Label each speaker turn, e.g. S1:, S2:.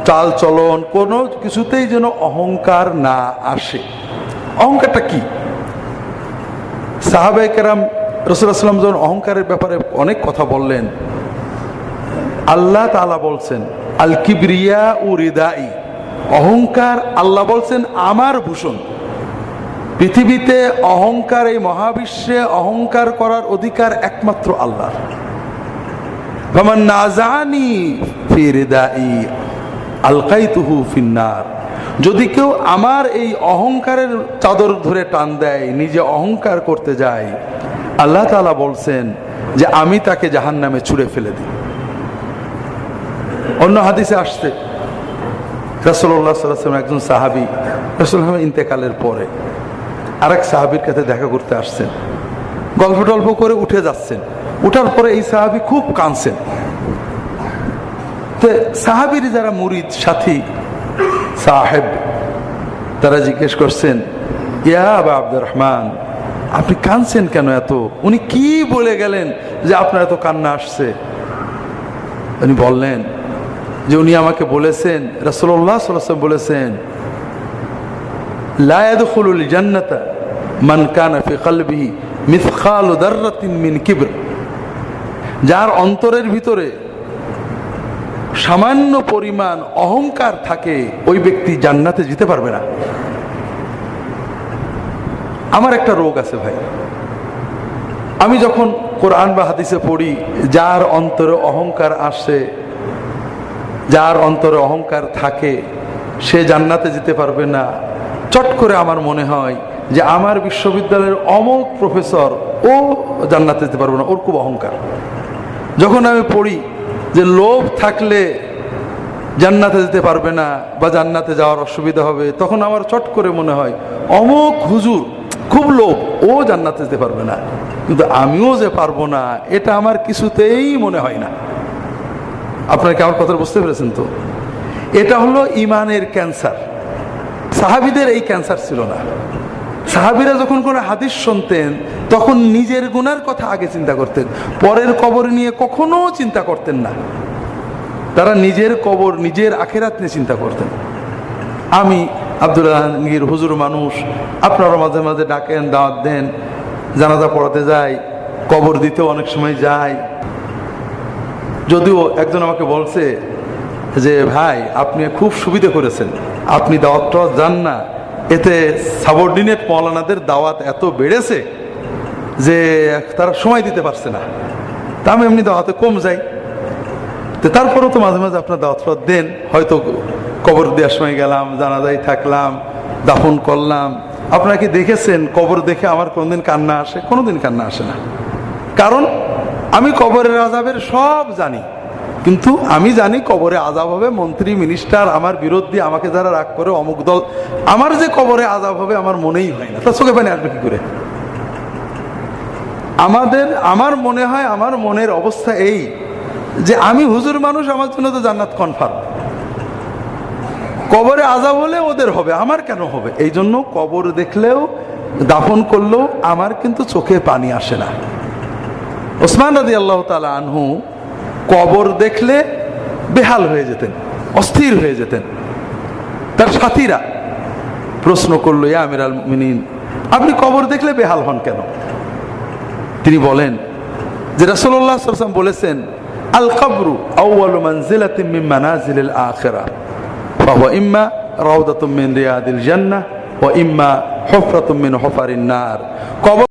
S1: চাল চলন কোনো কিছুতেই যেন অহংকার না আসে। অহংকারটা কি? সাহাবায়ে কেরাম রাসূলুল্লাহ সাল্লাল্লাহু আলাইহি ওয়াসাল্লাম যখন অহংকারের ব্যাপারে অনেক কথা বললেন, আল্লাহ তাআলা বলছেন আল কিবরিয়া উ রিদাই, অহংকার আল্লাহ বলছেন আমার ভূষণ। পৃথিবীতে অহংকার, এই মহাবিশ্বে অহংকার করার অধিকার একমাত্র আল্লাহর। ফামান নাযানি ফি রিদাই আলকাইতুহু ফিন্নার, যদি কেউ আমার এই অহংকারের চাদর ধরে টান দেয়, নিজে অহংকার করতে যায়, আল্লাহ তাআলা বলছেন যে আমি তাকে জাহান্নামে ছুঁড়ে ফেলে দিই। অন্য হাদিসে আসছে রাসূলুল্লাহ সাল্লাল্লাহু আলাইহি ওয়াসাল্লাম একজন সাহাবী রাসূলুল্লাহ ইন্তেকালের পরে আরেক সাহাবীর কাছে দেখা করতে আসছেন, গল্প টল্প করে উঠে যাচ্ছেন। উঠার পরে এই সাহাবী খুব কাঁদছেন। তো সাহাবীর যারা মুরিদ সাথী সাহেব, তারা জিজ্ঞেস করছেন, ইয়া আবা আব্দুর রহমান, আপনি কাঁদছেন কেন এত? উনি কি বলে গেলেন যে আপনার এত কান্না আসছে? উনি বললেন যে উনি আমাকে বলেছেন, রাসূলুল্লাহ সাল্লাল্লাহু আলাইহি ওয়াসাল্লাম বলেছেন, লা ইয়াদখুলুল জান্নাতা মান কানা ফি কলবিহি মিসকালু দাররাতিন মিন কিবর, যার অন্তরের ভিতরে সামান্য পরিমাণ অহংকার থাকে ওই ব্যক্তি জান্নাতে যেতে পারবে না। আমার একটা রোগ আছে ভাই, আমি যখন কোরআন বা হাদিসে পড়ি যার অন্তরে অহংকার আসে, যার অন্তরে অহংকার থাকে সে জান্নাতে যেতে পারবে না, চট করে আমার মনে হয় যে আমার বিশ্ববিদ্যালয়ের অমুক প্রফেসর ও জান্নাতে যেতে পারবে না, ওর খুব অহংকার। যখন আমি পড়ি যে লোভ থাকলে জান্নাতে যেতে পারবে না বা জান্নাতে যাওয়ার অসুবিধা হবে, তখন আমার চট করে মনে হয় অমুক হুজুর খুব লোভ, ও জান্নাতে যেতে পারবে না। কিন্তু আমিও যে পারবো না এটা আমার কিছুতেই মনে হয় না। আপনারা কি আমার কথা বুঝতে পেরেছেন? তো এটা হলো ইমানের ক্যান্সার। সাহাবীদের এই ক্যান্সার ছিল না। সাহাবীরা যখন কোনো হাদিস শুনতেন তখন নিজের গুনার কথা আগে চিন্তা করতেন, পরের কবর নিয়ে কখনো চিন্তা করতেন না। তারা নিজের কবর, নিজের আখিরাত নিয়ে চিন্তা করতেন। আমি আব্দুল আলমগীর হুজুর মানুষ, আপনারা মাঝে মাঝে ডাকেন, দাওয়াত দেন, জানাজা পড়াতে যাই, কবর দিতেও অনেক সময় যাই। যদিও একজন আমাকে বলছে যে ভাই আপনি খুব সুবিধা করেছেন, আপনি দাওয়াত টাওয়াত যান না, এতে সাবঅর্ডিনেট মৌলানাদের দাওয়াত এত বেড়েছে যে তারা সময় দিতে পারছে না। তা আমি এমনি দাওয়াতে কম যাই, তো তারপরেও তো মাঝে মাঝে আপনার দাওয়াত টাওয়াত দেন, হয়তো কবর দেওয়ার সময় গেলাম, জানাজায় থাকলাম, দাফন করলাম। আপনারা কি দেখেছেন কবর দেখে আমার কোনোদিন কান্না আসে? কোনোদিন কান্না আসে না। কারণ আমি কবরের আযাবের সব জানি, কিন্তু আমি জানি কবরে আযাব হবে, মন্ত্রী মিনিস্টার আমার বিরোধী, আমাকে যারা রাগ করে অমুক দল, আমার যে কবরে আযাব হবে আমার মনেই হয় না। তা চোখে পানি আসবে কি করে? আমার মনে হয়, আমার মনের অবস্থা এই যে আমি হুজুর মানুষ, আমার জন্য তো জান্নাত কনফার্ম। কবরে আযাব হলে ওদের হবে, আমার কেন হবে? এই জন্য কবর দেখলেও, দাফন করলেও আমার কিন্তু চোখে পানি আসে না। ওসমান রাদিয়াল্লাহু তাআলা আনহু কবর দেখলে বেহাল হয়ে যেতেন, অস্থির হয়ে যেতেন। তার সাথীরা প্রশ্ন করলো, ইয়া আমিরাল মুমিনিন, আপনি কবর দেখলে বেহাল হন কেন? তিনি বলেন যে রাসূলুল্লাহ সাল্লাল্লাহু আলাইহি ওয়াসাল্লাম বলেছেন, আল কবরু আউয়ালু মানজিলাতিন মিন মানাজিলিল আখিরাহ ফাহুয়া ইম্মা রাউদাতুম মিন রিয়াদিল জান্নাহ ওয়া ইম্মা হুফরাতুম মিন হুফারিন নার। কবর